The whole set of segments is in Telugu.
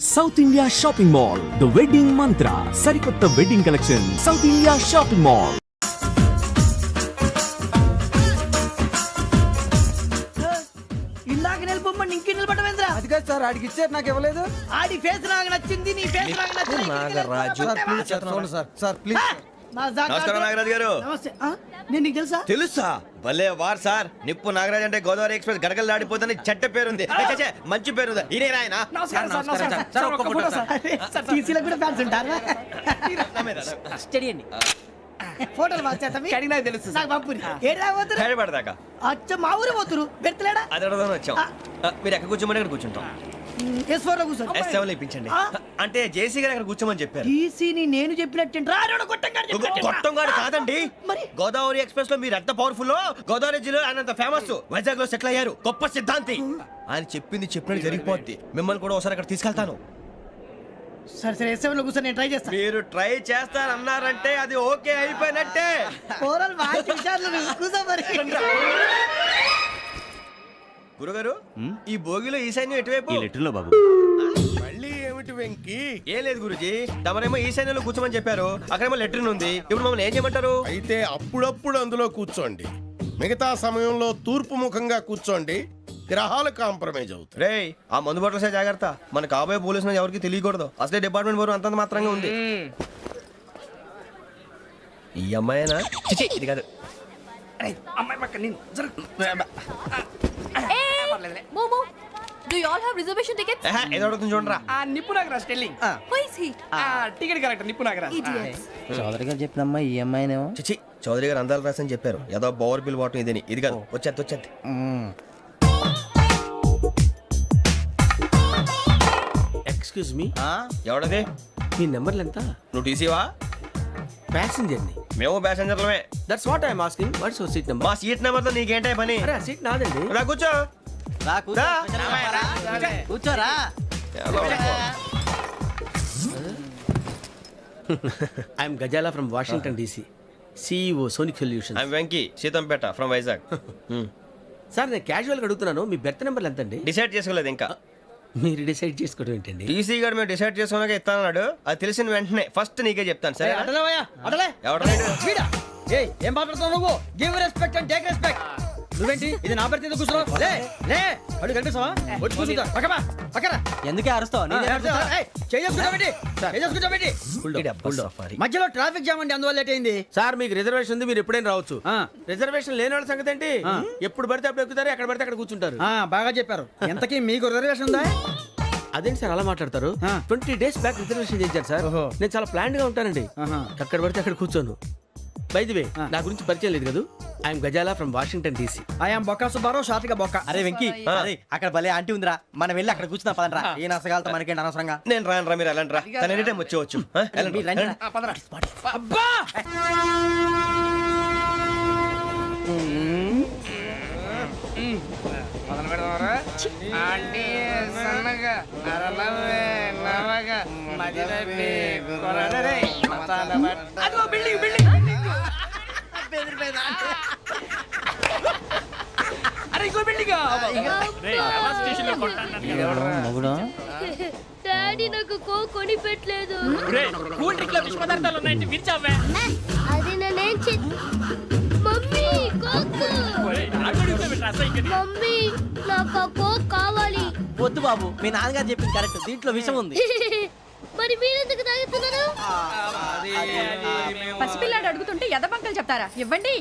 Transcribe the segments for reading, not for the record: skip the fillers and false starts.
South India shopping mall the wedding మంత్ర సరికొత్త wedding collection south India shopping mall. ఇందాక నిలబొమ్మని ఇంకే నిలబడమేంద్రా? అది కాదు సార్, ఆడికి ఇచ్చారు, నాకు ఇవ్వలేదు. ఆడి ఫేస్ నాకు నచ్చింది, నీ ఫేస్ నాకు నచ్చింది. Nagaraju sir please. నమస్కారం నాగరాజు గారు. నమస్తే. నేను నీకు తెలుసా? తెలుసా? భలే వార్ సార్. నిప్పు నాగరాజ్ అంటే గోదావరి ఎక్స్ప్రెస్ గడగలు దాడిపోతుంది చెట్ట పేరుంది. ఛే, మంచి పేరుంది. ఇదే ఆయన. నమస్కారం సార్, నమస్కారం సార్. ఒక్క ఫోటో సార్. సార్ టీసీలో కూడా ఫ్యాన్స్ ఉంటారా? స్టడీ అండి. ఫోటోలు మార్చేస్తాం. కడిగినా తెలుసు సార్. నాకు పంపుని. ఏడా పోతురు? హైదరాబాద్ అచ్చ మా ఊరు పోతురు. పెడతలేడా? అది అడగదామని వచ్చాం. మీరు ఎక్కడ కూర్చోమని అక్కడ కూర్చుంటాం. S4 లో కూర్చోండి. S7 లో ఇప్పించండి. అంటే జేసీ గారు అక్కడ కూర్చోమని చెప్పారు. టీసీని నేను చెప్పినట్టు రాడు గొట్టం గారు కాదండి. మరి? గోదావరి ఎక్స్ప్రెస్ లో మీరు ఎంత పవర్ఫుల్. గోదావరి జిల్లా ఆయన అంత ఫేమస్. వైజాగ్ లో సెటిల్ అయ్యారు. గొప్ప సిద్ధాంతి. ఆయన చెప్పింది చెప్పినట్టు జరిగిపోద్ది. మిమ్మల్ని కూడా ఒకసారి అక్కడ తీసుకెళ్తాను. సరే సరే S7 లో కూర్చొని నేను ట్రై చేస్తాను. మీరు ట్రై చేస్తారన్నారంటే అది ఓకే అయిపోయినట్టే. ఓవరాల్ బాగా విషయాలు కూర్చో మరి. గురుగారు ఈ భోగిలో ఈశాన్యం ఎటువైపు? లెటర్లో బాబు మళ్ళీ ఏమిటి వెంకీ? ఏం లేదు గురుజీ, తమరేమో ఈశాన్యంలో కూర్చోమని చెప్పారు. అక్కడేమో లెటర్ ఉంది. ఇప్పుడు మమ్మల్ని ఏం చేయమంటారు? అయితే అప్పుడప్పుడు అందులో కూర్చోండి, మిగతా సమయంలో తూర్పు ముఖంగా కూర్చోండి. గ్రహాలు కాంప్రమైజ్ అవుతాయి. రే ఆ మందు బాటలసే జాగ్రత్త. మన కాబోయే పోలీసులు ఎవరికి తెలియకూడదు. అసలే డిపార్ట్మెంట్ బోరు అంతంత మాత్రంగా ఉంది. ఈ అమ్మాయినా? చిచి, ఇది కాదు. అమ్మాయి పక్క నేను Momo, do you all have reservation tickets? ఏదో అడుగుతుంది చూడరా. నిప్పు Nagaraj telling. Who is he? Ticket correct నిప్పు నాగరాజ్. Idiots. చౌదరి గారు చెప్పినమ్మా ఈ అమ్మాయినేమో. చిచి, చౌదరి గారు అందాలు రాసని చెప్పారు. ఏదో బోర్ బిల్ వాటం ఇదని. ఇది కాదు. వచ్చేది. Excuse me, ఎవడది? మీ నెంబర్లు ఎంత? నువ్వు టీసీవా? ప్యాసింజర్ ని. మేము ప్యాసెంజర్లమే. That's what I'm asking. What's your seat number? మా సీట్ నెంబర్ తో నీకేంటే పని? అరే ఆ సీట్ నాదండి. రా కూర్చో. కూర్చోరా. I'm Gazala from Washington DC, CEO Sonic solution. I'm Venky, Seethampeta from Vizag. Sir నేను క్యాజువల్గా అడుగుతున్నాను, మీ బెర్త్ నెంబర్లు ఎంత అండి? డిసైడ్ చేసుకోలేదు ఇంకా. మీరు డిసైడ్ చేసుకోవడం ఏంటండి? టీసీ గారు మేము డిసైడ్ చేసుకున్నాక ఇస్తానన్నాడు. అది తెలిసిన వెంటనే ఫస్ట్ నీకే చెప్తాను. సరే ఎవడ ఏం మాట్లాడుతున్నావు నువ్వు? Give respect and take respect. నువ్వేంటి ఇది నా పరిస్థితి కూర్చున్నావు? లే అడుగు కనిపిస్తావా? వచ్చి కూర్చుంటా. పక్కరా. ఎందుకే అరుస్తావు? మధ్యలో ట్రాఫిక్ జామ్ అండి, అందువల్ల లేట్ అయింది. సార్ మీకు రిజర్వేషన్ ఉంది, మీరు ఎప్పుడైనా రావచ్చు. రిజర్వేషన్ లేని వాళ్ళ సంగతి ఏంటి? ఎప్పుడు పడితే అప్పుడు ఎక్కుతారు, ఎక్కడ పడితే అక్కడ కూర్చుంటారు. బాగా చెప్పారు. ఎంతకీ మీకు రిజర్వేషన్ ఉందా? అదేంటి సార్ అలా మాట్లాడతారు? 20 days బ్యాక్ రిజర్వేషన్ చేశారు సార్. నేను చాలా ప్లాన్డ్ గా ఉంటానండి. అక్కడ పడితే అక్కడ కూర్చోను. బై ది వే, నా గురించి పరిచయం లేదు కదా. I'm Gazala from Washington DC. I'm Bokka Subbarao, షార్ట్గా బొక్క. అరే వెంకీ, అక్కడ భలే ఆంటీ ఉందిరా, మనం వెళ్ళి అక్కడ కూర్చున్నా పదండ్రా. ఏ నసగాలతో మనకేంటి అనవసరంగా. నేను రాను రా, మీరు వెళ్ళండి రా. తన ఎనీ టైం వచ్చేవచ్చు. అబ్బా డాడీ నాకు కోక్ కొని పెట్టలేదు. కూల్ డ్రింక్ లో విష పదార్థాలు ఉన్నాయండి, విరిచావే. అది నేనేం మమ్మీ కోక్. మమ్మీ నాకు ఆ కోక్ కావాలి. వద్దు బాబు, మీ నాన్నగారు చెప్పింది కరెక్ట్, దీంట్లో విషయం ఉంది. మరి మీరెందుకు తాగుతున్నారు? పసిపిల్లాడు అడుగుతుంటే ఎదబంకలు చెప్తారా? ఇవ్వండి.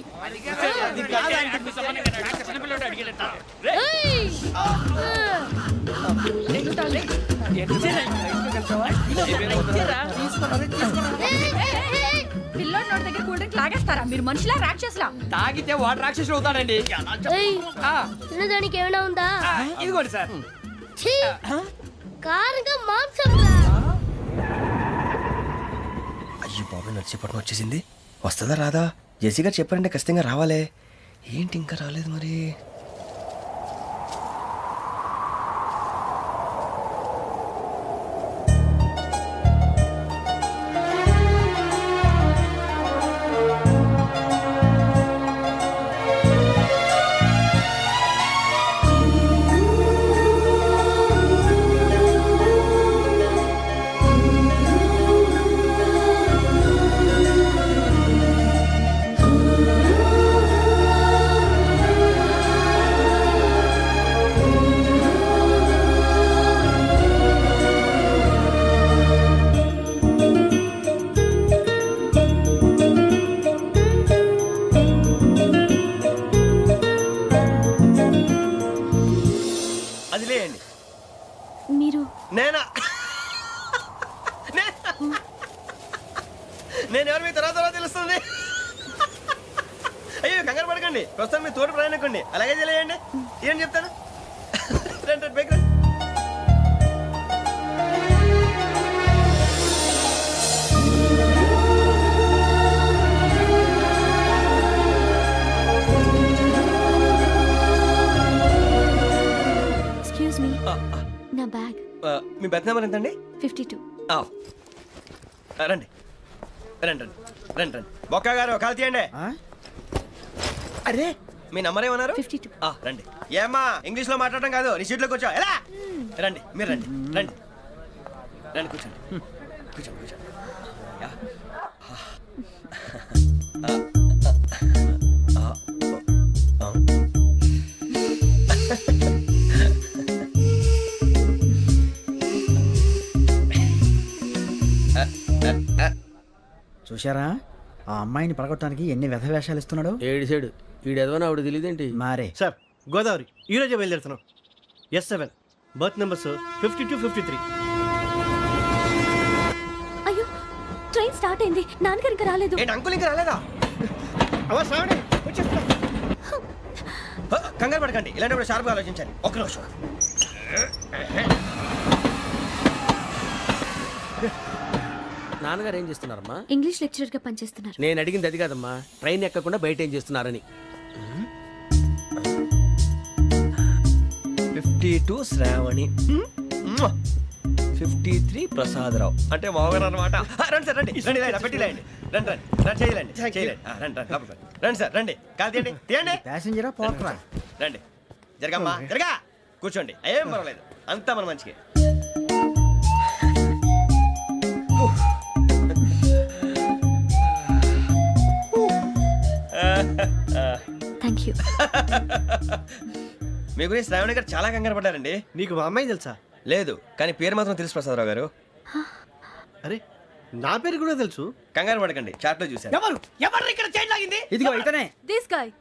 పిల్లోడి నోటి దగ్గర కూల్ డ్రింక్ లాగేస్తారా? మీరు మనుషులా రాక్షసులా? తాగితే వాడు రాక్షసుడు అవుతాడండి. తినడానికి ఏమైనా ఉందా? ఇదిగోండి సార్. కారంగా మాంసం. అయ్యో బాబు, నర్సీపట్నం వచ్చేసింది. వస్తుందా రాదా? జేసీ గారు చెప్పారంటే ఖచ్చితంగా రావాలే. ఏంటి ఇంకా రాలేదు మరి? నేను ఎవరు మీ తర్వాత తెలుస్తుంది. అయ్యో కంగారు పడకండి, ప్రస్తుతం మీ తోటి ప్రయాణకండి. అలాగే తెలియండి, ఏం చెప్తాను. రండి రండి, బైక్ రండి. ఎక్స్క్యూజ్ మీ, నా బ్యాగ్. మీ బెత్ నెంబర్ ఎంతండి? 52. రండి రండి రండి రండి రండి. బొక్క గారు కాల్ తీయండి. అరే మీ నంబర్ ఏమన్నారు? 52. రండి. ఏమ్మా ఇంగ్లీష్ లో మాట్లాడడం కాదు, నీ సీట్లో కూర్చో. ఎలా రండి, మీరు రండి రండి రండి, కూర్చోండి కూర్చోండి కూర్చోండి. యా. చూశారా ఆ అమ్మాయిని పడగొట్టడానికి ఎన్ని వ్యధ వేషాలు ఇస్తున్నాడు. ఏడు సైడు ఈడెదవని ఆవిడ తెలియదేంటి. మారే సార్ గోదావరి ఈ రోజే బయలుదేరుతున్నాం. S7 berth numbers 52, 53. అయ్యో, ట్రైన్ స్టార్ట్ అయింది. నాన్నగారు ఇంకా రాలేదు. ఏంటి అంకుల్ ఇంకా రాలేదా? కంగారు పడకండి, ఇలాంటప్పుడు షార్ప్గా ఆలోచించాలి. ఒక్క నిమిషం. నాన్నగారు ఏం చేస్తున్నారమ్మా? ఇంగ్లీష్ లెక్చరర్ గా పనిచేస్తున్నారు. నేను అడిగింది అది కాదమ్మా, ట్రైన్ ఎక్కకుండా బయట ఏం చేస్తున్నారని. 52 శ్రావణి, 53 ప్రసాదరావు అంటే మామగారు అనమాట. రండి సార్ రండి రండి, ఇలా పెట్టి లేండి. రండి రండి రండి, చేయలేండి చేయలేండి. రండి రండి లోపలికి రండి. రండి సార్ రండి, కాలు తీయండి తీయండి. ప్యాసింజరా పోకరా. రండి జరగమ్మా జరగా, కూర్చోండి. ఏం పర్వాలేదు, అంతా మన మంచిగా. Thank you. మీ గురించి శ్రావణి గారు చాలా కంగారు పడ్డారండి. నీకు మా అమ్మాయి తెలుసా? లేదు, కానీ పేరు మాత్రం తెలుసు ప్రసాదరావు గారు. అరే నా పేరు కూడా తెలుసు. కంగారు పడకండి, చాట్లో చూశాను. ఎవరు ఎవరు ఇక్కడ చైన్ లాగింది? ఇదిగో ఇతనే. This guy.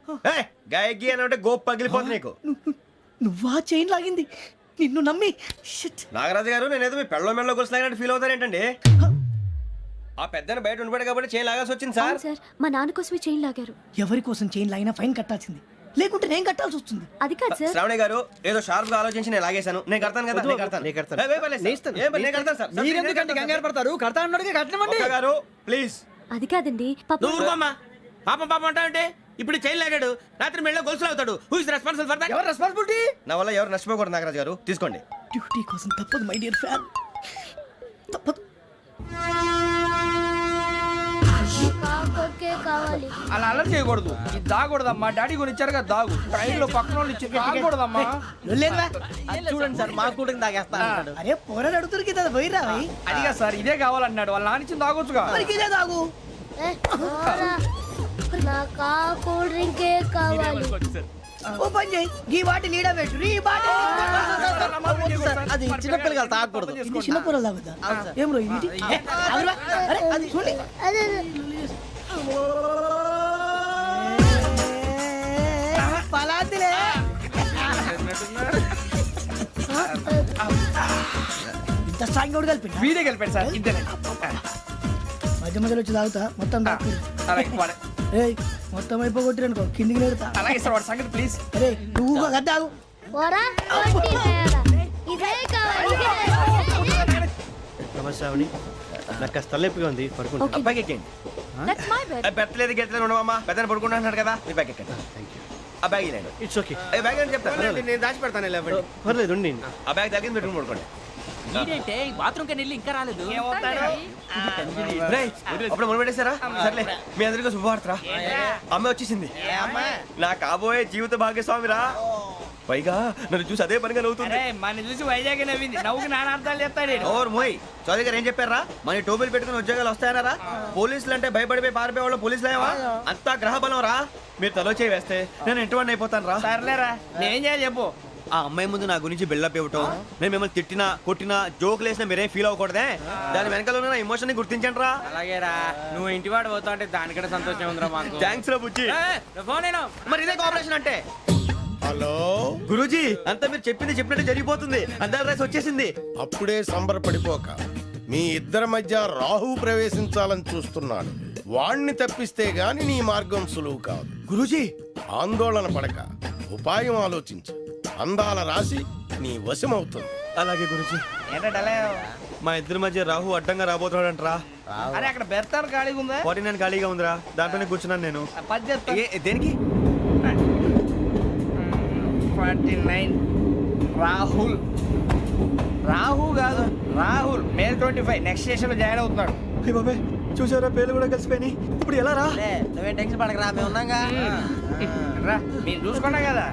గాయకి అని అంటే గోప్ పగిలిపోతుంది నీకు. నువ్వా చైన్ లాగింది? నిన్ను నమ్మి షిట్. నాగరాజు గారు, నేనేదో మీ పెళ్ళ మెళ్ళ గురిసిలాగినట్టు ఫీల్ అవుతారేంటండి? ఆ పెద్దని బయట ఉండిపోయాడు కాబట్టి చైన్ లాగాల్సి వచ్చింది సార్. అవును సార్, మా నాన్న కోసమే చైన్ లాగారు. ఎవరి కోసం చైన్ లాగినా ఫైన్ కట్టాల్సింది, లేకుంటే నేను కట్టాల్సి వస్తుంది. అది కాదు సార్. శ్రావణి గారు ఏదో షార్ప్ గా ఆలోచించి నేను లాగేశాను. నేను కడతాను కదా, నేను కడతాను. నేను కడతాను. ఏ, పర్లేదు సార్. ఏం పర్లేదు, నేను కడతాను సార్. మీరెందుకంటే కంగారు పడతారు? కడతా అన్నాడుగా కట్టమండి. ఒక్క గారు ప్లీజ్. అది కాదండి, పాప. నువ్వు ఊరుకోమ్మా. పాపం పాపం అంటావంటే ఇప్పుడు చైన్ లాగాడు, రాత్రి మెళ్ళ గొలుసులు అవుతాడు. Who is responsible for that? ఎవరు రెస్పాన్సిబిలిటీ? నా వల్ల ఎవరు నష్టపోకూడదు నాగరాజు గారు, తీసుకోండి. డ్యూటీ కోసం తప్పదు మై డియర్ ఫ్యాన్, తప్పదు. కావాలి. అలా అల్లరి చేయకూడదు. ఇది దాగకూడదమ్మా. డాడీ కొని ఇచ్చారు కదా, దాగు. ట్రైన్ లో పక్కన వాళ్ళు ఇచ్చి దాగకూడదమ్మా. చూడండి సార్, మా కూడా తాగేస్తా. అరే పోరాడు అడుగుతారు కదా, పోయిరా అదిగా సార్, ఇదే కావాలన్నాడు. వాళ్ళ నాన్న ఇచ్చింది తాగొచ్చుగా. ఇదే తాగు. నాకు ఆ కూల్ డ్రింకే కావాలి. ఓ పని చేయి, ఈ బాటి లీడ పెట్టు. ఈ బాటి అది చిన్నపిల్లలు తాగకూడదు. ఇది చిన్న పొరలు తాగుతా. ఏం రో ఇది? అరే అది చూడండి. అదే పలాతిలే. ఇంత స్ట్రాంగ్ కూడా కలిపి వీడే గెలిపాడు సార్, ఇద్దరే. మధ్య మధ్యలో వచ్చి తాగుతా, మొత్తం తాగు. అలాగే వాడు. ఏయ్ మొత్తం అయిపోగొట్టిరనుకో కిందికి నేడుతా. అలాగే సార్, వాడి సంగతి ప్లీజ్. అరే నువ్వు కదా తాగు. పోరా, కొట్టి తేడా. ఇదే కావాలి, ఇదే. నమస్తే శ్రావణి, నాకు కాస్త తలెప్పిగా ఉంది, పడుకుంటా. Okay. అబ్బాయికి ఎక్కండి. That's my bed. పెట్టలేదు గెట్టలేదు ఉండవమ్మా. పెద్దని పడుకుంటున్నాడు కదా, మీ బ్యాగ్ ఎక్కండి. ఆ బ్యాగ్ ఇలాండి. It's okay. ఏ బ్యాగ్ అని చెప్తాను. నేను దాచి పెడతాను. పర్లేదు ఉండి. ఆ బ్యాగ్ తగ్గింది పెట్టుకుని పడుకోండి. బాత్రూమ్ కి వెళ్ళి ఇంకా రాలేదు. రేయ్, అప్పుడు మొదలు పెట్టేశారా? సర్లే, మీ అందరికీ శుభవార్తరా. అమ్మాయి వచ్చేసింది. నా కాబోయే జీవిత భాగ్యస్వామిరా. పైగా నన్ను చూసి అదే పనిగా నవ్వుతుంది. మన చూసి వైజాగ్ నవ్వింది. నవ్వుకి నాన్న అర్థాలు చెప్తాడు. ఓర్ మోయ్, చౌదరి గారు ఏం చెప్పారా? మన టోబీలు పెట్టుకుని ఉద్యోగాలు వస్తాయనరా? పోలీసులు అంటే భయపడిపోయి పారిపోయే వాళ్ళు పోలీసులు అయ్యవా? అంతా గ్రహ బలం రా. మీరు తలో చేయి వేస్తే నేను ఇంటివాడిని అయిపోతాను రా. సర్లేరా, నేనేం చేయాలి చెప్పు. ఆ అమ్మాయి ముందు నా గురించి బిల్డప్ ఇవ్వటం, నేను మిమ్మల్ని తిట్టినా కొట్టినా జోకులు వేసినా మీరేం ఫీల్ అవ్వకూడదే. దాని వెనకాల ఉన్న ఎమోషన్ ని గుర్తించండి రా. అలాగేరా, నువ్వు ఇంటి వాడు పోతా అంటే దానికంటే సంతోషం ఉందిరా మాకు. థ్యాంక్స్ రా బుజ్జి. ఫోన్ అయినా మరి ఇదే కోఆపరేషన్ అంటే. హలో గురూజీ, అంతా మీరు చెప్పింది చెప్పినట్టు జరిగిపోతుంది. అందాల రైస్ వచ్చేసింది. అప్పుడే సంబరపడిపోక మీ ఇద్దరి మధ్య రాహు ప్రవేశించాలని చూస్తున్నాడు. వాణ్ణి తప్పిస్తే గాని నీ మార్గం సులువు కాదు. గురూజీ ఆందోళన పడక ఉపాయం ఆలోచించు. అందాల రాశి నీ వశమవుతుంది. అలాగే గురూజీ. ఏంటంటే మా ఇద్దరి మధ్య రాహు అడ్డంగా రాబోతున్నాడంట్రా. అరే అక్కడ బెర్తాను ఖాళీగా ఉందా? 49 ఖాళీగా ఉందిరా, దాంట్లోనే కూర్చున్నాను నేను. పది చెప్తా. దేనికి? 49 రాహుల్. రాహు కాదు రాహుల్. మే 25 నెక్స్ట్ స్టేషన్ లో జాయిన్ అవుతున్నాడు. హే బాబే, చూసారా పేర్లు కూడా కలిసిపోయినాయి. ఇప్పుడు ఎలా రా? నువ్వేం టెన్షన్ పడకరా, మేము ఉన్నాగా. రా మీరు చూసుకున్నా కదా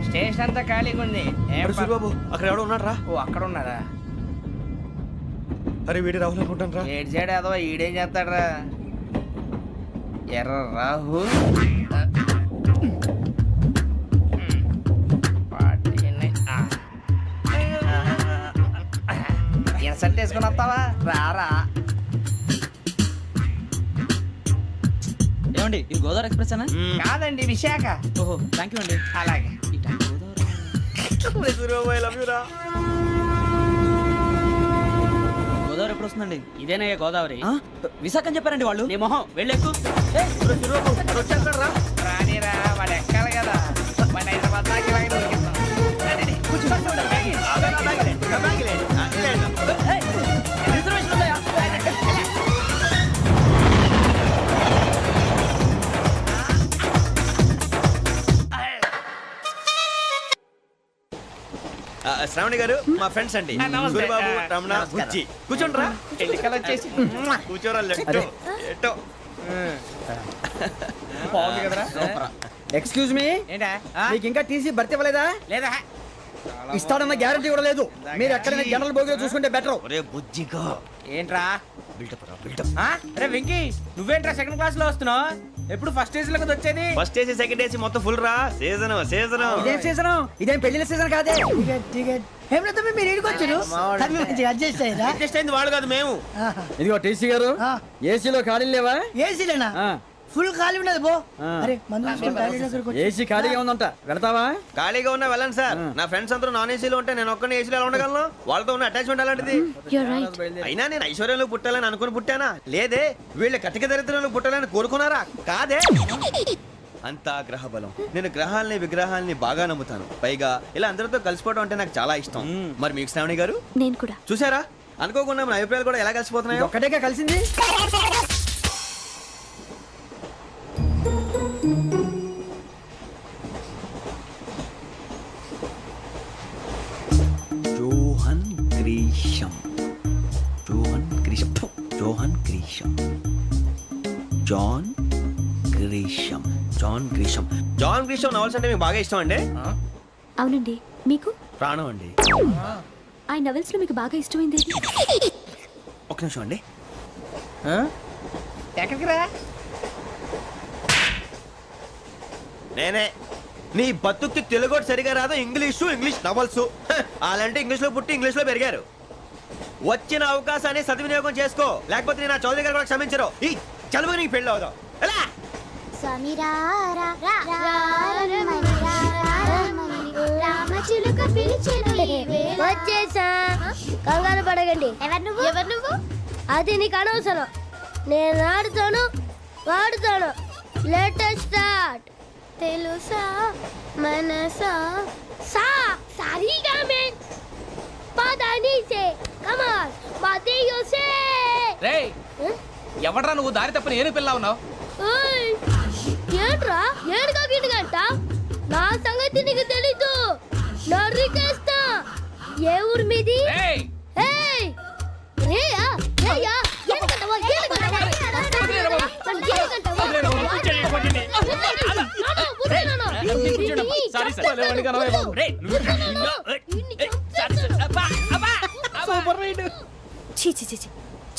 స్టేషన్ అంతా ఖాళీగా ఉంది. ఏం అరే సూరిబాబు, అక్కడ ఎవడో ఉన్నాడు రా. ఓ అక్కడ ఉన్నారా? అరే వీడి రాహుల్ అనుకుంటాను రా. ఏడు సైడ్ అదో ఈడేం చేస్తాడరా? ఎర్ర రాహుల్. ఇన్సల్ట్ వేసుకుని వస్తావా? రారా. ఏమండి ఇది గోదావరి ఎక్స్ప్రెస్ అనా? కాదండి విశాఖ. ఓహో థ్యాంక్ యూ అండి. అలాగే. సూరిబాబు ఐ లవ్ యు రా. గోదావరి ఎప్పుడు వస్తుందండి? ఇదేనయ్య గోదావరి. విశాఖ అని చెప్పారండి వాళ్ళు. నీ మొహం వెళ్ళెక్కు. వచ్చేస్తాడు రా. రానిరా వాడు ఎక్కాలి కదా. మన హైదరాబాద్ దాకా ఇలాగే దొరికిస్తాం. రండి, కూర్చో. రిజర్వేషన్ ఉందా? శ్రావణి గారు మా ఫ్రెండ్స్ అండి. నమస్తే. సూరిబాబు, రమణ, బుజ్జి. కూర్చోండి రా. ఎన్నికలు వచ్చేసి కూర్చోరా. లెట్టో ఎట్టో. బాగుంది కదరా? ఎక్స్క్యూజ్ మీ, ఏంటా? మీకు ఇంకా టీసీ భర్తీ ఇవ్వలేదా? లేదా ఇస్తాడన్న గ్యారంటీ కూడా లేదు. మీరు ఎక్కడైనా జనరల్ బోగిలో చూసుకుంటే బెటర్. ఒరే బుజ్జిగా ఏంట్రా? బిల్డప్ రా, బిల్డప్. అరే వెంకీ నువ్వేంట్రా సెకండ్ క్లాస్ లో వస్తున్నావు? ఎప్పుడు ఫస్ట్ ఏజ్ లో కదా వచ్చేది? ఫస్ట్ ఏసీ సెకండ్ ఏసీ మొత్తం ఫుల్ రా. Season season. ఇదేం సీజన్? ఇదేం పెళ్లిన సీజన్ కాదే. మీరు ఇడికొచ్చారు అడ్జస్ట్ అయ్యారా? అడ్జస్ట్ అయింది వాళ్ళు కాదు, మేము. ఇదిగో టీసీ గారు, ఏసీలో ఖాళీ లేవా? ఏసీలేనా? ఫుల్ ఖాళీ ఉండదు బో. అరే ఏసీ ఖాళీగా ఉందంట, వెళతావా? ఖాళీగా ఉన్నా వెళ్ళండి సార్. నా ఫ్రెండ్స్ అందరూ నాన్ ఏసీలో ఉంటే నేను ఒక్కనే ఏసీలో ఎలా ఉండగలను? వాళ్ళతో ఉన్న అటాచ్మెంట్ అలాంటిది. అయినా నేను ఐశ్వర్యంలో పుట్టాలని అనుకుని పుట్టానా? లేదే. వీళ్ళ కటిక దరిద్రంలో పుట్టాలని కోరుకున్నారా? కాదే. అంతా గ్రహ బలం. నేను గ్రహాలని విగ్రహాలని బాగా నమ్ముతాను. పైగా ఇలా అందరితో కలిసిపోవడం అంటే నాకు చాలా ఇష్టం. మరి మీకు శ్రావణి గారు? నేను కూడా. చూసారా, అనుకోకుండా మన అభిప్రాయాలు కూడా ఎలా కలిసిపోతున్నాయో. ఒక్కటేగా కలిసింది. John Grisham. John Grisham. John Grisham. John Grisham. John Grisham. John Grisham novels అంటే మీకు బాగా ఇష్టం అండి? అవునండి. మీకు? ప్రాణం అండి. ఆ నవెల్స్ లో మీకు బాగా ఇష్టమైంది? ఒక నిమిషం అండి. ఎక్కడికి రా? నేనే. నీ బతుక్కి తెలుగు సరిగా రాదు. English novels. అలాంటి ఇంగ్లీష్ లో పుట్టి ఇంగ్లీష్ లో పెరిగారు. వచ్చిన అవకాశాన్ని సద్వినియోగం చేసుకో, లేకపోతే నేను ఆ చౌదరి గారు కూడా క్షమించరు. ఈ చదువు నీకు పెళ్ళి అవుదాం. ఎలా? వచ్చేసా, కంగారు పడగండి. ఎవరు నువ్వు? అది నీకు అనవసరం. నేను ఆడుతాను, వాడుతాను. Latest start. తెలుసా మనసా సా సారీగా మే పదని సే కమాన్ బాతియో సే. రేయ్ ఎవడ్రా నువ్వు? దారి తప్పని ఏను పిల్ల ఉన్నావు? ఓయ్ ఏంట్రా ఏడుగా గిడుగంట? నా సంగతి నీకు తెలీదు. నరికేస్తా. ఏ ఊరు మీది? రేయ్ ఏయ్ రేయా రేయా ఏడుగంటవా ఏడుగంటవా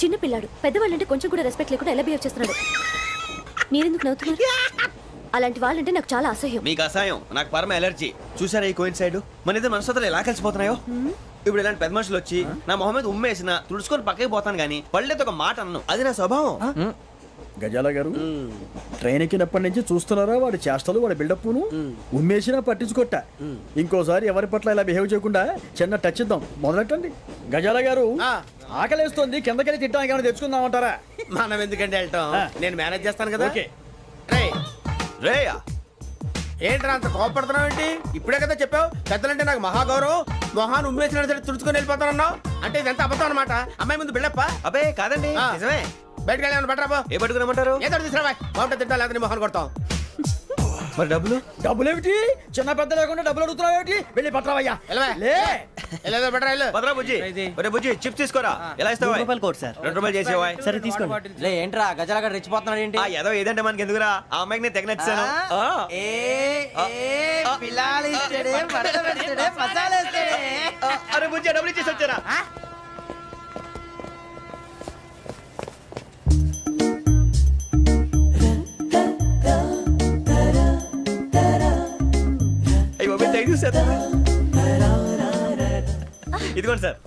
చిన్న పిల్లాడు. పెద్దవాళ్ళంటే కొంచెం కూడా రెస్పెక్ట్ లేకుండా ఎలా బిహేవ్ చేస్తున్నాడు. మీరెందుకు నవ్వుతున్నారు? అలాంటి వాళ్ళంటే నాకు చాలా అసహ్యం. మీకు అసహాయం, నాకు పరమ ఎలర్జీ. చూసారా ఈ కోయిన్సైడ్? మన ఇద్దరు మనస్తత్వాలు ఎలా కలిసిపోతున్నాయో. ఇప్పుడు ఇలాంటి పెద్ద మనుషులు వచ్చి నా మొహం మీద ఉమ్మేసిన తుడుచుకొని పక్కకి పోతాను కానీ పళ్ళేతో ఒక మాట అన్ను. అది నా స్వభావం. గజాల గారు, ట్రైన్ ఎక్కినప్పటి నుంచి చూస్తున్నారా వాడి చేష్టలు, వాడి బిల్డప్ను? ఉమ్మేసినా పట్టించుకోట. ఇంకోసారి ఎవరి పట్ల ఇలా బిహేవ్ చేయకుండా చిన్న టచ్ ఇద్దాం. మొదలెట్టండి. గజాల గారు, ఆకలేస్తుంది కిందకెళ్ళి తింటాం ఏమైనా తెచ్చుకుందామంటారా? మనం ఎందుకంటే వెళ్తాం, నేను మేనేజ్ చేస్తాను కదా. ఓకే. రేయ్, రేయా ఏంట్రా అంత కోపడుతున్నావు ఏంటి? ఇప్పుడే కదా చెప్పావు పెద్దలంటే నాకు మహాగౌరవం, మొహాన్ని ఉమ్మేసిన సరే తుడుచుకొని వెళ్ళిపోతానన్నావు. అంటే ఇదంతా అబద్ధం అనమాట. అమ్మాయి ముందు బిళ్ళప్ప. అబ్బే కాదండి ఆ. నిజమే. బయటకు వెళ్ళాను బట్రాబో. ఏ పట్టుకురమ్మంటారు? ఏదో తీసుకురా బాగుంటుంది తింటా, లేదా నీ మొహాన్ని కొడతాం. మరి డబ్బులు? డబ్బులేమిటి? చిన్న పెద్ద లేకుండా డబ్బులు అడుగుతున్నావు ఏమిటి? వెళ్ళి పట్టరావయ్యా. వెళ్ళవా? లే. వెళ్ళేదో బట్రా వెళ్ళు. భద్రా బుజ్జి ఒరే బుజ్జి చిప్స్ తీసుకోరా. ఎలా ఇస్తావా? Court sir. 2 రూపాయలు చేసేవా? సరే తీసుకోండి. లే ఏంట్రా గజలాగా రెచ్చిపోతున్నాడు ఏంటి? ఆ ఏదో ఏదంటే మనకి ఎందుకురా, ఆ అమ్మాయికి నేను తెగ నచ్చాను. అరే బుజ్జి డబ్బులు ఇచ్చేసి వచ్చారా? అయ్యి బాబు థ్యాంక్ యూ సార్. ఇదిగోండి సార్.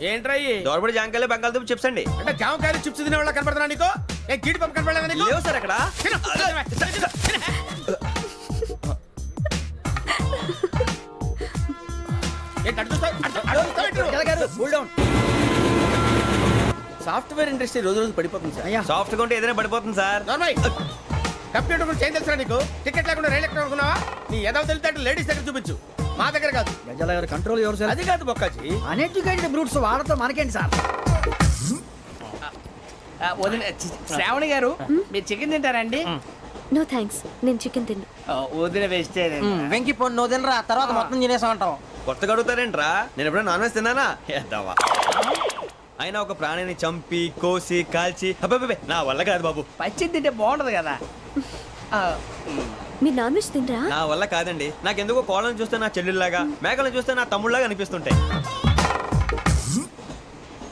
ఏంట్రా ఇయ్యి? దోరబడి జాంకాయలు బంగాళదుంప చిప్స్ అండి. అంటే జామకాయలు చిప్స్ తినే వాళ్ళ కనపడుతున్నా నీకు? ఏ గీడి పంప కనపడలేదా నీకు? లేవు సార్ అక్కడ. తిను. ఏంటి అటు చూస్తావు? అటు చూస్తావు ఏంటి నువ్వు? సాఫ్ట్వేర్ ఇండస్ట్రీ రోజు రోజు పడిపోతుంది సార్. అయ్యా సాఫ్ట్ గా ఉంటే ఏదైనా పడిపోతుంది సార్. నార్మల్. కంప్యూటర్ గురించి ఏం తెలుసా నీకు? టికెట్ లేకుండా రైలు ఎక్కడ అనుకున్నావా? నీ ఏదో తెలితే లేడీస్ దగ్గర చూపించు, మా దగ్గర కాదు. గజాల గారు కంట్రోల్ ఎవరు సార్? అది కాదు బొక్కాజీ. అన్ఎడ్యుకేటెడ్ బ్రూట్స్ వాడతో మనకేంటి సార్? శ్రావణి గారు మీరు చికెన్ తింటారండి? నో థ్యాంక్స్, నేను చికెన్ తిన్ను. వదిన వెజిటేరియన్. వెంకి పొన్ను తినరా, తర్వాత మొత్తం తినేసా ఉంటాం. కొత్తగా అడుగుతారేంట్రా? నేను ఎప్పుడైనా నాన్ వెజ్ తిన్నానా? ఎద్దావా. అయినా ఒక ప్రాణిని చంపి కోసి కాల్చి అబ్బబ్బబ్బే, నా వల్ల కాదు బాబు. పచ్చి తింటే బాగుంటది కదా. మీరు నాన్ వెజ్ తినరా? నా వల్ల కాదండి. నాకెందుకో కోళ్ళని చూస్తే నా చెల్లెళ్ళలాగా, మేకలను చూస్తే నా తమ్ముళ్ళలాగా అనిపిస్తుంటాయి.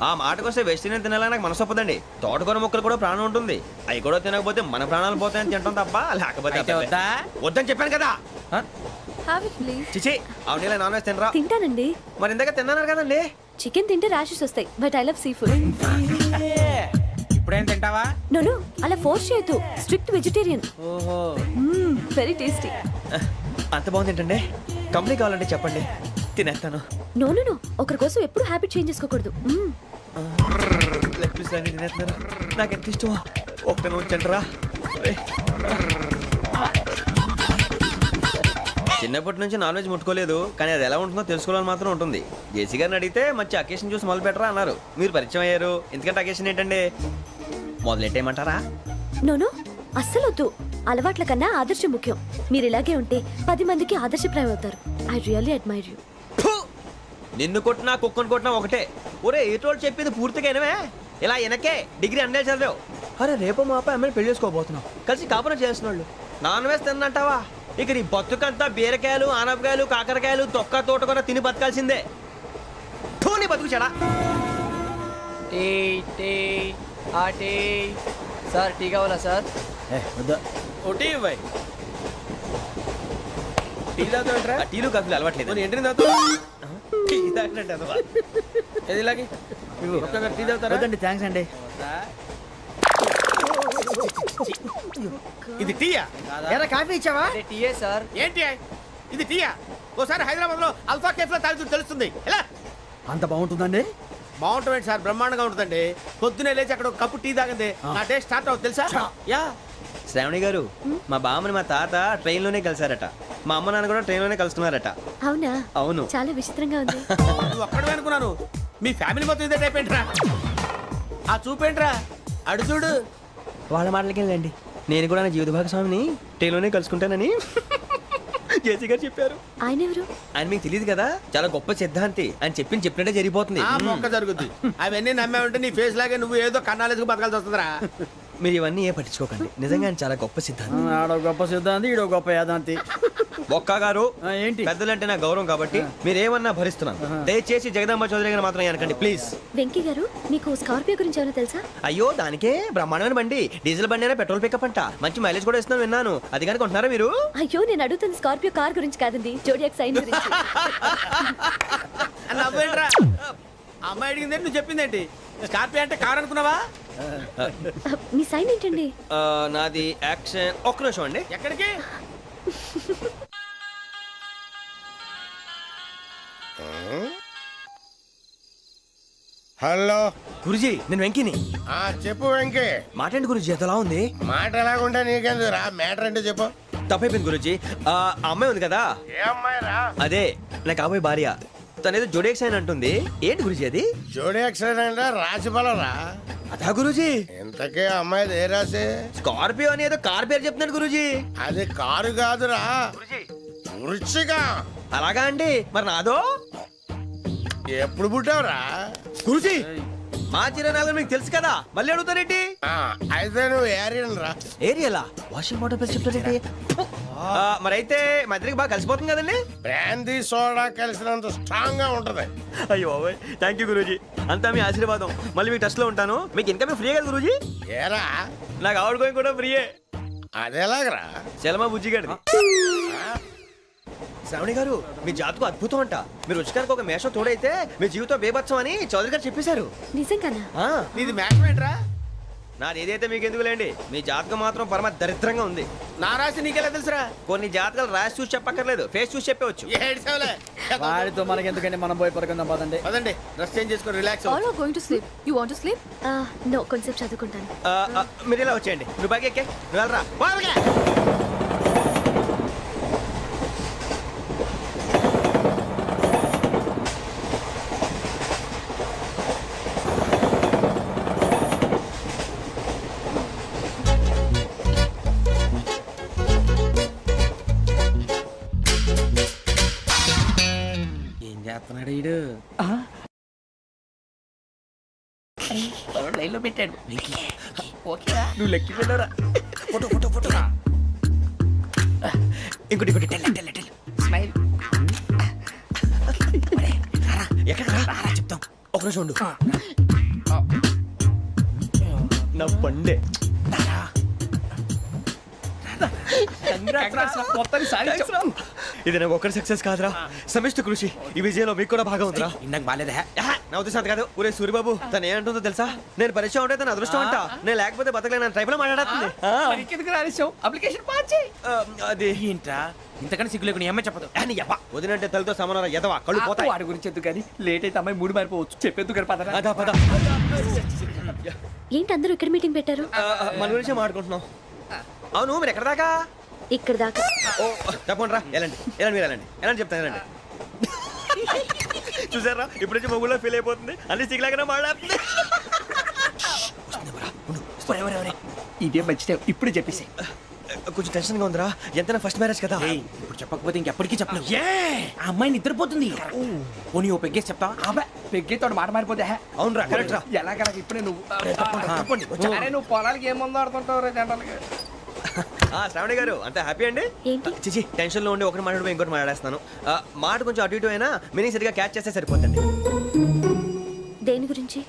ఆ మాటకొస్తే వెజిటేరియన్ తినాలని నాకు మనసు ఒప్పదండి. తోటకూర మొక్కలు కూడా ప్రాణం ఉంటుంది. అవి కూడా తినకపోతే మన ప్రాణాలు పోతాయని తింటాం తప్ప, లేకపోతే అబ్బబ్బే. వద్దని చెప్పాను కదా. Have it please. చిచి అవునీ నాన్ వెజ్ తినరా? తింటానండి. మరి ఇందాక తిన్నాను కదండి. చికెన్ తింటే ర్యాషెస్ వస్తాయి, but I love seafood. ఇప్పుడేం తింటావా? నో అలా ఫోర్స్ చేయొద్దు. Strict vegetarian. ఓహో. Very tasty. అంత బాగుంది ఏంటండి? కంప్లీట్ కావాలంటే చెప్పండి, తినేస్తాను. నో ఒకరి కోసం ఎప్పుడు హ్యాబిట్ చేంజ్ చేసుకోకూడదు. లెగ్ పీస్ అన్ని తినేస్తున్నారు. నాకు ఎంత ఇష్టమా. ఒకటే ఉంచండిరా. చిన్నప్పటి నుంచి నాన్ వెజ్ ముట్టుకోలేదు, కానీ అది ఎలా ఉంటుందో తెలుసుకోవాలని మాత్రం ఉంటుంది. జేసీ గారిని అడిగితే మంచి అకేషన్ చూసి మొదలు పెట్టరా అన్నారు. మీరు పరిచయం అయ్యారు, ఎందుకంటే అకేషన్ ఏంటండి? మొదలెట్టేయమంటారా? నో అస్సలు వద్దు. అలవాట్ల కన్నా ఆదర్శం ముఖ్యం. మీరు ఇలాగే ఉంటే 10 మందికి ఆదర్శప్రాయం అవుతారు. I really admire you. నిన్ను కొట్టినా కుక్కను కొట్టినా ఒకటే. ఒరే ఏటోళ్ళు చెప్పింది పూర్తిగా వినవే. ఇలా వెనకే డిగ్రీ అన్నే చదివావు. అరే రేపు మా అబ్బాయి అమ్మాయిని పెళ్లి చేసుకోబోతున్నావు, కలిసి కాపురం చేసిన వాళ్ళు నాన్ వెజ్ తిన్నంటావా? ఇక నీ బతుకంతా బీరకాయలు ఆనపకాయలు కాకరకాయలు తొక్క తోట కూడా తిని బతకాల్సిందే. నీ బతుకు చెడా. సార్ టీ కావాలా సార్? ఒకటి ఇవ్వాయి. టీ తాగుతావేంట్రా? టీలు కాఫీలు అలవాట్లేదు. ఏంటి తాగుతావు? టీ తాగినట్టు అదవా. ఏది ఇలాగే ఒక్క టీ తాగుతారా? థ్యాంక్స్ అండి. ఇది టీయా? ఎరా కాఫీ ఇచ్చావా? టీయే సార్. ఏంటి ఇది టీయా? ఓసారి హైదరాబాద్ లో అల్ఫా కేఫ్ లో తాగుతూ తెలుస్తుంది. ఎలా అంత బాగుంటుందండి? బాగుంటుంది సార్, బ్రహ్మాండంగా ఉంటుందండి. పొద్దునే లేచి అక్కడ ఒక కప్పు టీ తాగింది నా డే స్టార్ట్ అవుతుంది తెలుసా? యా. శ్రావణి గారు, మా బామ్మని మా తాత ట్రైన్ లోనే కలిసారట. మా అమ్మ నాన్న కూడా ట్రైన్ లోనే కలుస్తున్నారట. అవునా? అవును. చాలా విచిత్రంగా ఉంది. నువ్వు ఒక్కడే అనుకున్నాను, మీ ఫ్యామిలీ మొత్తం ఇదే టైప్ ఏంట్రా? ఆ చూపేంట్రా, అడు చూడు. వాళ్ళ మాటలకి వెళ్ళండి. నేను కూడా నా జీవిత భాగస్వామిని ట్రైన్ లోనే కలుసుకుంటానని జేసీ గారు చెప్పారు. ఆయన ఎవరు? ఆయన మీకు తెలియదు కదా, చాలా గొప్ప సిద్ధాంతి అని చెప్పినట్టే జరిగిపోతుంది. ఆ మొక్క జరుగుద్ది. అవన్నీ నమ్మే ఉంటే నీ ఫేస్ లాగే నువ్వు ఏదో కన్నాలేసుకు బతకాల్సి వస్తుందిరా. మీరు ఇవన్నీ ఏ పట్టించుకోకండి. నిజంగా ఆయన చాలా గొప్ప సిద్ధాంతి. ఆడో గొప్ప సిద్ధాంతి, ఈడో గొప్ప యాదాంతి. ఒక్క గారు ఏంటి? పెద్దలంటే నా గౌరవం కాబట్టి మీరేమన్నా భరిస్తున్నాను. దయచేసి జగదాంబ చౌదరి గారు మాత్రం అనకండి ప్లీజ్. వెంకీ గారు, మీకు స్కార్పియో గురించి ఏమైనా తెలుసా? అయ్యో దానికే బ్రహ్మాండమైన బండి. డీజిల్ బండి అయినా పెట్రోల్ పికప్ అంట. మంచి మైలేజ్ కూడా ఇస్తున్నాను విన్నాను. అది కానీ కొంటున్నారా మీరు? అయ్యో నేను అడుగుతున్న స్కార్పియో కార్ గురించి కాదండి, జోడియాక్ సైన్ గురించి. నవ్వేంట్రా? అమ్మాయి అడిగింది నువ్వు చెప్పిందేంటి? స్కార్పియో అంటే కార్ అనుకున్నావా? మీ సైన్ ఏంటండి? నాది యాక్షన్. ఒక్క నిమిషం అండి. ఎక్కడికి? హలో గురుజీ నేను వెంకిని. ఆ చెప్పు వెంకీ. మాట్లాడండి గురుజీ, ఎంతలా ఉంది? మాట ఎలాగుంటే నీకెందుకు రా, మ్యాటర్ అంటే చెప్పు. తప్పైపోయింది గురుజీ. ఆ అమ్మాయి ఉంది కదా, ఏ అమ్మాయి రా? అదే నా కాబోయే భార్య. తనేదో జోడేక్స్ అని అంటుంది. ఏంటి గురుజీ అది? జోడి యాక్సిడెంట్ రాసి రా. అదా గురుజీ? ఇంతకే అమ్మాయి ఏ రాసి? స్కార్పియో అని ఏదో కార్ పేరు చెప్తున్నాడు గురుజీ. అది కారు కాదురా, వృచ్చిక. అలాగా అండి, మరి నాదో? ఎప్పుడు పుట్టావురా? గురుజీ మా చిరనాలు మీకు తెలుసు కదా, మళ్ళీ అడుగుతారేంటి? ఆ, అయితే నువ్వు ఏరియన్ రా. ఏరియలా? వాషింగ్ వాటర్ పేరు చెప్తారేంటి? మరి అయితే మా ఇద్దరికి బాగా కలిసిపోతుంది కదండి. బ్రాందీ సోడా కలిసినంత స్ట్రాంగ్ గా ఉంటది. అయ్యో థ్యాంక్ యూ గురూజీ, అంతా మీ ఆశీర్వాదం. మళ్ళీ మీకు టచ్ లో ఉంటాను. మీకు ఇన్కమ్ ఫ్రీ కదా గురూజీ? ఏరా నాకు ఆవిడ గోయింగ్ కూడా ఫ్రీయే. అదేలాగరా? చలమా బుజ్జి గారిది. శ్రావణి గారు మీ జాతకు అద్భుతం అంట. మీరు రుచికారికి ఒక మేషం తోడైతే మీ జీవితం బేబత్సం అని చౌదరి గారు చెప్పేశారు. నిజంగానా? ఆ, నీది మ్యాచ్ ఏంట్రా? నాది ఏదైతే మీకు ఎందుకు లేండి, మీ జాతకం మాత్రం పరమ దరిద్రంగా ఉంది. నా రాసి నీకెలా తెలుసురా? కొన్ని జాతకాలు రాసి చూసి చెప్పక్కర్లేదు, ఫేస్ చూసి చెప్పవచ్చు. ఏడ్చావులే. వాడితో మనకి ఎందుకంటే మనం పోయి పడుకుందాం పదండి. పదండి, డ్రెస్ చేంజ్ చేసుకొని relax all are going to sleep. You want to sleep? No, కొంచెం చదువుకుంటాను. మీరు ఇలా వచ్చేయండి. నువ్వు బాగా ఎక్కే, నువ్వు వెళ్ళరా. బాగా. ఏం చేస్తున్నాడు వీడు? లైన్లో పెట్టాడు. నువ్వు లెక్కి పెట్టారా? Photo photo photo. ఇంకోటి ఇంకోటి టెల్ టెల్ టెల్. స్మైల్. ఎక్కడ రా చెప్తాం. ఒక నిమిషం ఉండు. నా పండే. ఇది నాకు ఒక్కరి సక్సెస్ కాదురా, సమిష్టి కృషి. ఈ విజయంలో మీకు కూడా భాగం ఉందిరా. ఇందాక బాగాలేదా? నా ఉద్దేశం అంత కాదు. ఊరే సూరిబాబు తను ఏమంటుందో తెలుసా? నేను పరిచయం ఉంటే తన అదృష్టం అంట. నేను లేకపోతే బతకలేను ట్రైబ్ లో మాట్లాడుతుంది. ఎందుకు రాలేసావు? అప్లికేషన్ పాస్ చేయి. అది ఏంట్రా ఇంతకన్నా సిగ్గు లేకుండా ఏమై చెప్పదు. వదినంటే తలతో సమానం ఎదవా, కళ్ళు పోతాయి. వాడి గురించి ఎందుకు కానీ లేట్ అయితే అమ్మాయి మూడు మారిపోవచ్చు. చెప్పేందుకు కానీ పద. అదా పద. ఏంటి అందరూ ఇక్కడ మీటింగ్ పెట్టారు? మన గురించే మాట్లాడుకుంటున్నాం. అవును మీరు ఎక్కడ దాకా? ఇక్కడ దాకా. ఓ తప్పకుండా రా, వెళ్ళండి వెళ్ళండి, మీరు వెళ్ళండి వెళ్ళండి చెప్తాను, వెళ్ళండి. చూసారా ఇప్పుడు నుంచి మొగుల్లో ఫీల్ అయిపోతుంది, అన్ని సిగ్లాగానే మాట్లాడుతుంది. ఇదే మంచి టైం, ఇప్పుడు చెప్పేసి. కొంచెం టెన్షన్ గా ఉందిరా, ఎంతైనా ఫస్ట్ మ్యారేజ్ కదా. ఇప్పుడు చెప్పకపోతే ఇంకెప్పటికీ చెప్పలేవు. ఆ అమ్మాయి నిద్రపోతుంది. పోనీ ఓ పెగ్గేసి చెప్తా. పెగ్గేతో మాట మారిపోతే. అవునురా, కరెక్ట్ రా. ఎలాగలా ఇప్పుడే నువ్వు అరే నువ్వు పొలాలకి ఏముందో ఆడుతుంటావు రే జనరల్గా. శ్రావణి గారు అంత హ్యాపీ అండి? ఏంటి? చిచి టెన్షన్ లో ఉండి ఒకటి మాట్లాడిపోయి ఇంకోటి మాట్లాడేస్తాను. మాట కొంచెం అటు ఇటు అయినా మీనింగ్ సరిగా క్యాచ్ చేస్తే సరిపోతుంది. దేని గురించి?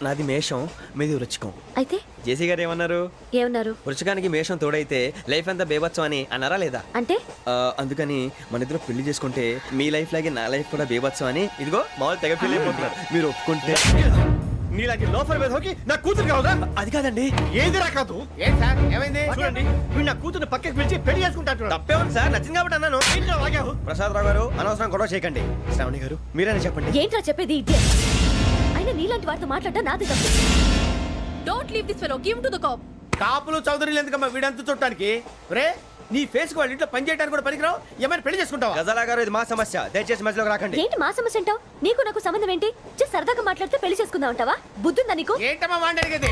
నాది మేషం, మీది వృచ్చికం. అయితే జేసీ గారు ఏమన్నారు? ఏమన్నారు? వృచ్చికానికి మేషం తోడైతే లైఫ్ అంతా బేబత్సం అని అన్నారా లేదా? అంటే అందుకని మన ఇద్దరు పెళ్లి చేసుకుంటే మీ లైఫ్ లాగే నా లైఫ్ కూడా బేబత్సం అని ఇదిగో మామూలు తెగ ఫీల్ అయిపోతున్నారు. మీరు ఒప్పుకుంటే నీలాంటి లోఫర్ మీద హోకి నా కూతురు కావదా? అది కాదండి. ఏది రాకదు? ఏం సార్ ఏమైంది? చూడండి వీడు నా కూతురు పక్కకి పిలిచి పెళ్లి చేసుకుంటాడు. తప్పే ఉంది సార్, నచ్చింది కాబట్టి అన్నాను. ప్రసాద్ రావు గారు అనవసరం గొడవ చేయకండి. శ్రావణి గారు మీరైనా చెప్పండి. ఏంట్రా చెప్పేది? ఇదే అయినా నీలాంటి వారితో మాట్లాడటం నాది తప్పు. Don't leave this fellow, give to the cop. కాపులు చౌదరులు ఎందుకమ్మా వీడంతా చుట్టానికి? రే నీ ఫేస్ కు వాళ్ళ ఇంట్లో పని చేయడానికి కూడా పనికిరావు. ఏమైనా పెళ్లి చేసుకుంటావా? గజాలా గారు ఇది మా సమస్య, దయచేసి మధ్యలోకి రాకండి. ఏంటి మా సమస్య అంటావు? నీకు నాకు సంబంధం ఏంటి? సరదాగా మాట్లాడితే పెళ్లి చేసుకుందాం అంటావా? బుద్ధుందా నీకు? ఏంటమ్మా వాడిని అడిగేది?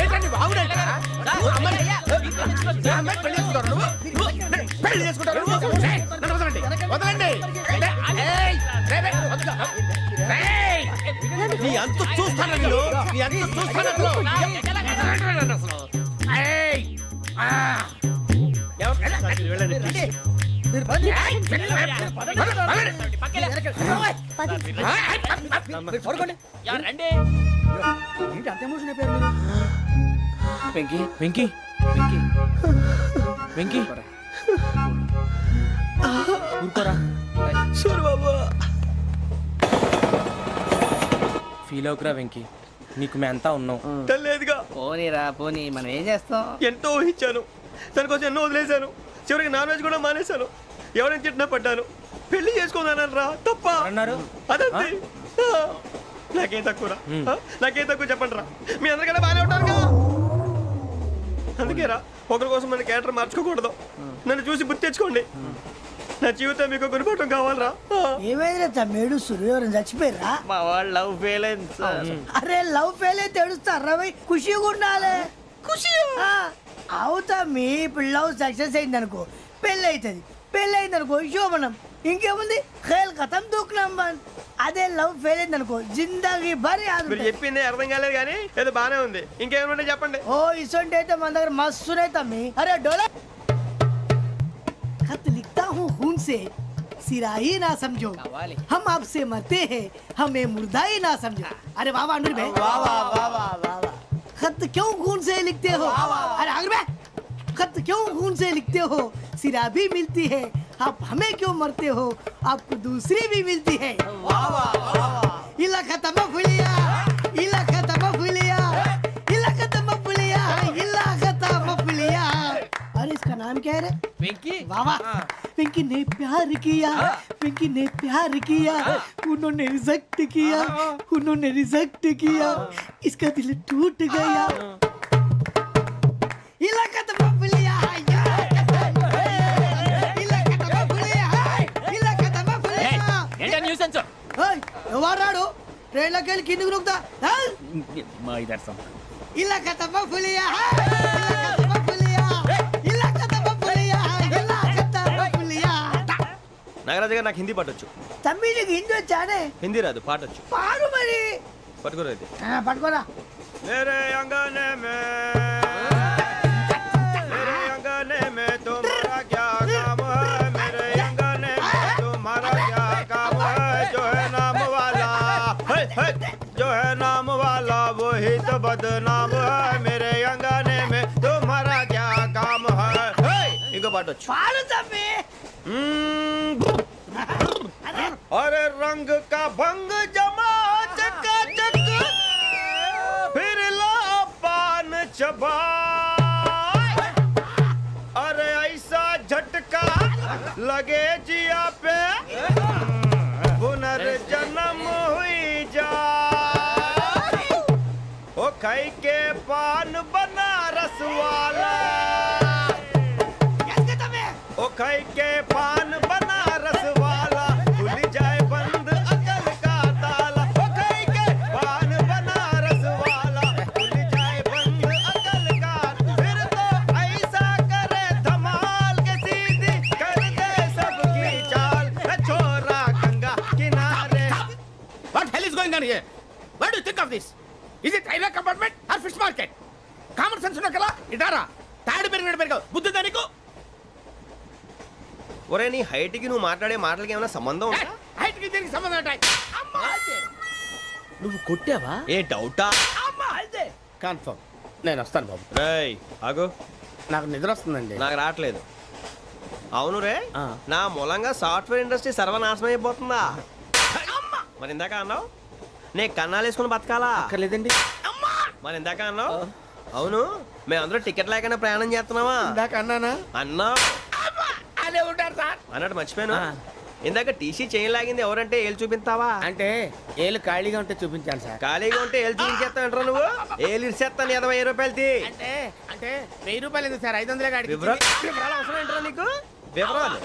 ఏంటండి బాగుండేట? పెళ్లి చేసుకుంటారు నువ్వు? పెళ్లి చేసుకుంటారు నువ్వు? నన్ను వదలండి, వదలండి. నీ అంత చూస్తాను నేను, నీ అంత చూస్తాను అసలు. వెంకీ వెంకీ వెంకీ వెంకీ ఊరుకోరా. సూరిబాబు ఫీల్ అవుకురా వెంకీ, నీకు మేమంతా ఉన్నాం. తెలియదుగా. పోనీరా పోనీ, మనం ఏం చేస్తాం? ఎంతో ఊహించాను, తన కోసం ఎన్నో వదిలేశాను. చివరికి నాన్ వెజ్ కూడా మానేశాను. ఎవరైనా తిట్టినా పడ్డాను. పెళ్లి చేసుకున్నాను రా, తప్ప అన్నారు అదంతే. నాకేం తక్కువ నాకేం తక్కువ చెప్పండి రా. మీ అందరికన్నా బాగానే ఉంటారుగా. అందుకే రా, ఒకరి కోసం మన క్యారెక్టర్ మార్చుకోకూడదు. నన్ను చూసి గుర్తు తెచ్చుకోండి. నా జీవితం మీకు గురిపటం కావాలరా. ఏమైందిరా తమ్మేడు సూర్యవరం చచ్చిపోయిరా? మా వాళ్ళు లవ్ ఫెయిల్ అయింది సార్. అరే లవ్ ఫెయిల్ అయితే ఏడుస్తారా భయ్? ఖుషిగా ఉండాలి. ఖుషి అవుతా మీ ఇప్పుడు లవ్ సక్సెస్ అయింది అనుకో పెళ్ళి అవుతుంది. పెళ్ళి అయింది అనుకో శోభనం. ఇంకేముంది ఖేల్ కథం దూకునాం బంద్. అదే లవ్ ఫెయిల్ అయింది అనుకో జిందాగీ భారీ మీరు చెప్పింది అర్థం కాలేదు కానీ ఏదో బానే ఉంది. ఇంకేమైనా చెప్పండి. ఓ ఇసొంటి అయితే మన దగ్గర మస్తునే తమ్మి. అరే డోలా खत लिखता हूँ खून से सिरा ही ना समझो हम आपसे मरते हैं हमें मुर्दा ही ना समझो. अरे वाह वाह अनुर भाई वाह वाह वाह वाह वाह. खत क्यों खून से लिखते हो? अरे अनुर भाई खत क्यों खून से लिखते हो? सिरा भी मिलती है आप हमें क्यों मरते हो? आपको दूसरी भी मिलती है. वाह वाह वाह. इला खत्म फुलिया इला खत्म फुलिया इला खत्म फुलिया इला खत्म फुलिया. अरे इसका नाम क्या है रे? వెంకీ वाह वाह. पिंकी ने प्यार किया पिंकी ने प्यार किया उन्होंने रिजेक्ट किया उन्होंने रिजेक्ट किया इसका दिल टूट गया. इलाका तो बबलिया इलाका तो बबलिया इलाका तो बबलिया. ఏంటా న్యూసెన్స్? ओए ఎవరు రాడు ట్రైన్ లోకి వెళ్ళి కిందికి నొక్కుతా. మా ఇదర్సం इलाका तो बबलिया इलाका तो बबलिया इलाका तो बबलिया इलाका तो बबलिया. నాగరాజు గారు నాకు హిందీ పాటొచ్చు. తమ్మి నీకు హిందీ వచ్చానే? హిందీ రాదు, పాటొచ్చు. పాడు మరి. పట్టుకోరు అయితే. పట్టుకోరా. मेरे अंगने में तुम्हारा क्या काम है? मेरे अंगने में तुम्हारा क्या काम है? जो है नाम वाला जो है नाम वाला वही तो बदनाम है. मेरे अंगने में तुम्हारा क्या काम है? इनको पाटो. పాడు తమ్మి. अरे रंग का भंग जमा चकाचक फिर ला पान चबा. अरे ऐसा झटका लगे जिया पे पुनर्जन्म हुई जा. ओ खाई के पान बनारस वाला ओ खाई के पान बनारस वाला खुल जाए बंद अकल का ताला. ओ खाई के पान बनारस वाला खुल जाए बंद अकल का. फिर तो ऐसा करे धमाल के सीधी कर दे सबकी चाल. छोरा गंगा किनारे. What hell is going on here? What do you think of this? Is it railway compartment or fish market? Common sense ఉన్న కదా ఇటారా తాడు పెరిగినట్టు పెరిగావు బుద్ధి దానికి. ఒరే నీ హైట్ కి నువ్వు మాట్లాడే మాటలకి ఏమైనా సంబంధం ఉందా? హైట్ కి దీనికి సంబంధం ఉంటాయి. నువ్వు కొట్టావా? ఏ డౌటా? కన్ఫర్మ్. నేను వస్తాను బాబు. రేయ్ ఆగు. నాకు నిద్ర వస్తుందండి. నాకు రావట్లేదు. అవును రే, నా మూలంగా సాఫ్ట్వేర్ ఇండస్ట్రీ సర్వనాశనం అయిపోతుందా? మరి ఇందాక అన్నావు నే కన్నాలు వేసుకుని బతకాలా? అక్కర్లేదండి. మరి ఇందాక అన్నావు అవును మేమందరూ టికెట్ లేకనే ప్రయాణం చేస్తున్నావా? ఇందాక అన్నానా? అన్నా అదే ఉంటారు సార్. అన్నట్టు మర్చిపోయాను. ఇందాక టీసీ చేయి లాగింది ఎవరంటే ఏళ్ళు చూపిస్తావా? అంటే ఏళ్ళు ఖాళీగా ఉంటే చూపించాను సార్. ఖాళీగా ఉంటే ఏళ్ళు చూపించేస్తానంటారా నువ్వు? ఏళ్ళు ఇచ్చేస్తాను 20 రూపాయలది. అంటే అంటే 1000 రూపాయలు ఎందుకు సార్? 500 గాడికి వివరాలు అవసరం ఏంటరా నీకు? వివరాలు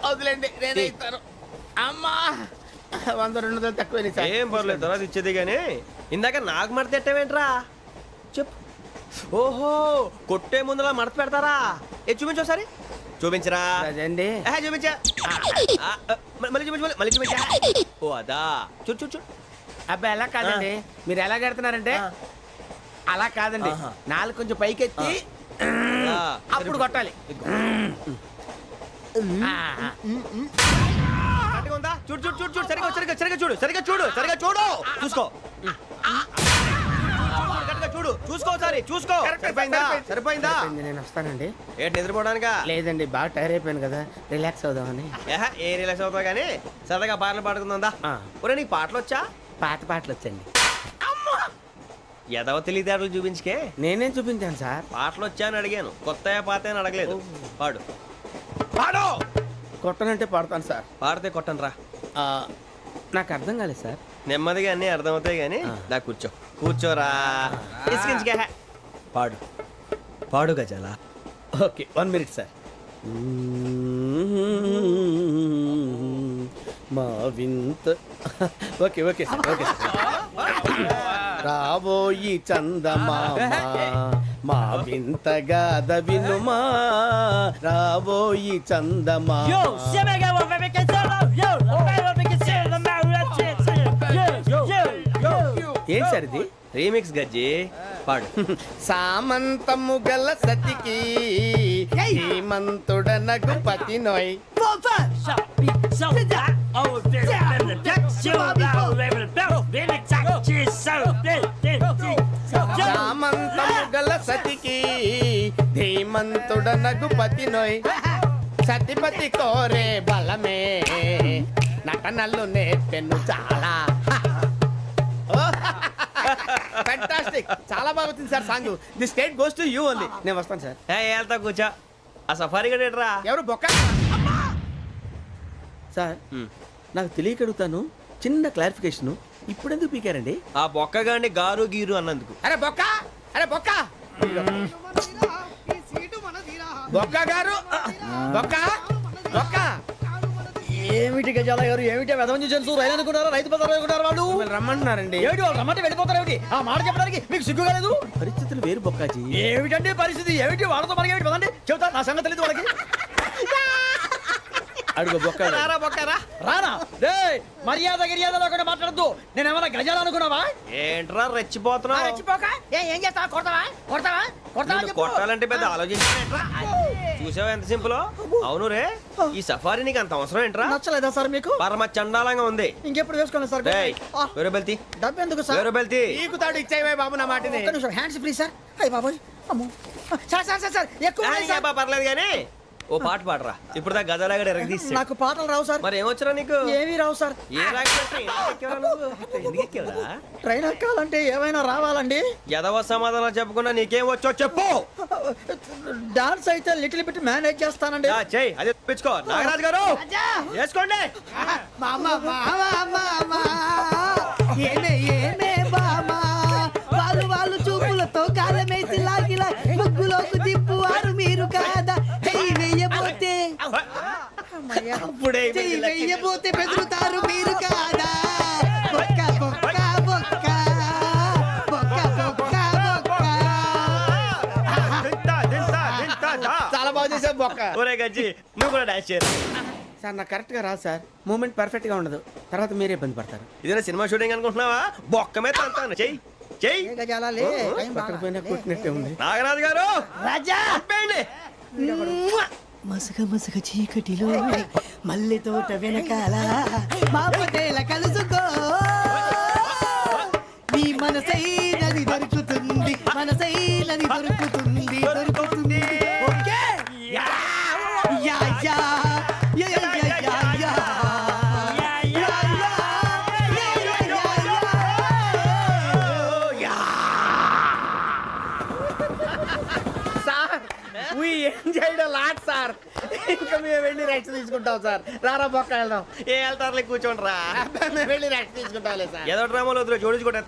వదిలేండి, నేనే ఇస్తాను. అమ్మా 100-200 తక్కువ సార్. ఏం పర్లేదు తర్వాత ఇచ్చేది కానీ ఇందాక నాకు మడత ఎట్టవేంట్రా చెప్పు. ఓహో కొట్టే ముందులా మడత పెడతారా? ఏ చూపించు ఒకసారి. చూపించరా? అదండి. చూపించా. మళ్ళీ చూపించు మళ్ళీ చూపించా. ఓ అదా చూడు చూడు చూడు. అబ్బాయి ఎలా కాదండి, మీరు ఎలా కడుతున్నారంటే అలా కాదండి. నాలుగు కొంచెం పైకెత్తి అప్పుడు కొట్టాలి. కరెక్ట్గా ఉందా? చూడు చూడు చూడు చూడు సరిగా సరిగా సరిగా చూడు సరిగా చూడు సరిగా చూడు చూసుకో. చూడు చూసుకో ఒకసారి చూసుకో. సరిపోయిందా? సరిపోయిందా? నేను వస్తానండి. ఏంటి నిద్రపోవడానికా? లేదండి, బాగా టైర్ అయిపోయాను కదా, రిలాక్స్ అవుదామని. ఏ రిలాక్స్ అవుతావు కానీ సరదాగా పాటలు పాడుకుందా? ఒరే నీకు పాటలు వచ్చా? పాత పాటలు వచ్చండి. ఎదవ తెలివితేటలు చూపించుకే. నేనేం చూపించాను సార్? పాటలు వచ్చా అని అడిగాను, కొత్త పాత అని అడగలేదు. పాడు. పాడు. కొట్టనంటే పడతాను సార్. పాడితే కొట్టను రా. నాకు అర్థం కాలేదు సార్. నెమ్మదిగా అన్నీ అర్థమవుతాయి కానీ నా కూర్చో. కూర్చోరా. ఇసుకించుకే. పాడు పాడు గజాల. Okay 1 minute sir. మా వింత okay okay sir okay sir. రాబోయి చందమామ మా వింతగా వినుమా, రాబోయి చందమామ. ఏం సార్ ఇది? రీమిక్స్ గజ్జి. పాడు. సామంతము గల సతికి హేమంతుడనగు పతి నోయ్. సామంతము గల సతికి ధీమంతుడనగు పతి నోయ్. సతిపతి కోరే బలమే నటనలు నేర్పెను చాలా. ఫ్యాంటాస్టిక్, చాలా బాగా వచ్చింది sir song. The state goes to you only. నేను వస్తాను సార్. వెళ్తా కూర్చో. ఆ సఫారీ గడేట్రా. ఎవరు బొక్క సార్? నాకు తెలియక అడుగుతాను, చిన్న క్లారిఫికేషన్. ఇప్పుడెందుకు పీకారండి? ఆ బొక్కగాడిని గారు గీరు అన్నందుకు. అరే బొక్క, అరే బొక్క, బొక్క గారు, బొక్క బొక్క. ఏమిటి గజాల గారు, ఏమిటి వెదవం చూసాను రైలు అనుకున్నారా, రైతు బజార్ అనుకున్నారు వాళ్ళు? మిమ్మల్ని రమ్మంటున్నారండి. ఏమిటి వాళ్ళు రమ్మంటే వెళ్ళిపోతారు ఏమిటి? ఆ మాట చెప్పడానికి మీకు సిగ్గు కాలేదు? పరిస్థితులు వేరు బొక్కాజీ. ఏమిటండి పరిస్థితి? ఏమిటి వాళ్ళతో మనకి ఏమిటి పదండి చెబుతా, నా సంగతి తెలియదు వాళ్ళకి. అడుగు బొక్క. రారా బొక్కరా. రానా రే, మర్యాద గిర్యాద లేకుండా మాట్లాడద్దు. నేను ఏమైనా గజాలు అనుకున్నావా? ఏంట్రా రెచ్చిపోతున్నావు? ఏం చేస్తావా? కొడతావా కొడతావా కొడతావా నిన్ను చెప్పు. కొట్టాలంటే పెద్ద ఆలోచించానేంట్రా. చూసావా ఎంత సింపుల్. అవును రే, ఈ సఫారీ నీకు అంత అవసరం ఏంట్రా? నచ్చలేదా సార్ మీకు? పరమ చండాలంగా ఉంది. ఇంకెప్పుడు వేసుకోండి సార్. డేయ్, వేరే బెల్తి. డబ్బు ఎందుకు సార్? వేరే బెల్తి. నీకు తాడు ఇచ్చేవే బాబు నా మాటని. ఒక్క నిమిషం, హ్యాండ్స్ ఫ్రీ సార్. అయ్య బాబోయ్, అమ్మో. సార్ సార్ సార్ సార్ ఎక్కువ ఉన్నాయి సార్. పర్లేదు కానీ ఓ పాట పాడరా. ఇప్పుడు దా గదలాగడ ఎరగ తీసి. నాకు పాటలు రావు సార్. మరి ఏమొచ్చరా నీకు? ఏమీ రావు సార్. ఏ ఎందుకు ఎక్కావురా? ట్రైన్ ఎక్కాలంటే ఏమైనా రావాలండి. ఎదవ సమాధానం చెప్పకుండా నీకేం వచ్చో చెప్పు. డాన్స్ అయితే లిటిల్ బిట్ మేనేజ్ చేస్తానండి. చెయ్యి, అదే తెప్పించుకో. నాగరాజు గారు వేసుకోండి. మామా మామా మామా ఏమే ఏమే బామా, వాళ్ళు వాళ్ళు చూపులతో కాలమేసి లాగిలా ముగ్గులోకి తిప్పువారు మీరు కాదా? చెయ్యి వెయ్యబోతే చెయ్యి వెయ్యబోతే బెదురుతారు మీరు కాదా? బొక్క బొక్క బొక్క బొక్క బొక్క బొక్క. చాలా బాగా చేసావు బొక్క. ఒరే గజ్జి, నువ్వు కూడా డాన్స్ చేయరు. సార్ నాకు కరెక్ట్ గా రాదు సార్. మూమెంట్ పర్ఫెక్ట్ గా ఉండదు, తర్వాత మీరే ఇబ్బంది పడతారు. ఇదేనా సినిమా షూటింగ్ అనుకుంటున్నావా? బొక్క మీద అంటాను. చెయ్యి చెయ్యి. ఏ గజాలా లే, టైం బాగా. పక్కన కొట్టినట్టే ఉంది. నాగరాజు గారు రాజా ఆపేయండి. మసగ మసగ చీకటిలో మల్లె తోట వెనకాల మా పటేల కలుసుకో, నీ మనసైనది దొరుకుతుంది, మనసైనది దొరుకుతుంది దొరుకుతుంది. Okay yeah yeah yeah yeah yeah yeah yeah. Sir we enjoyed a lot sir. ఇంకా మేము వెళ్ళి రెస్ట్ తీసుకుంటాం సార్. రారా బొక్క వెళ్దాం. ఏ వెళ్తారులే, కూర్చోండి రా. మేము వెళ్ళి రెస్ట్ తీసుకుంటాంలే సార్. ఏదో డ్రామాలో వద్దు, జోడించుకుంటా.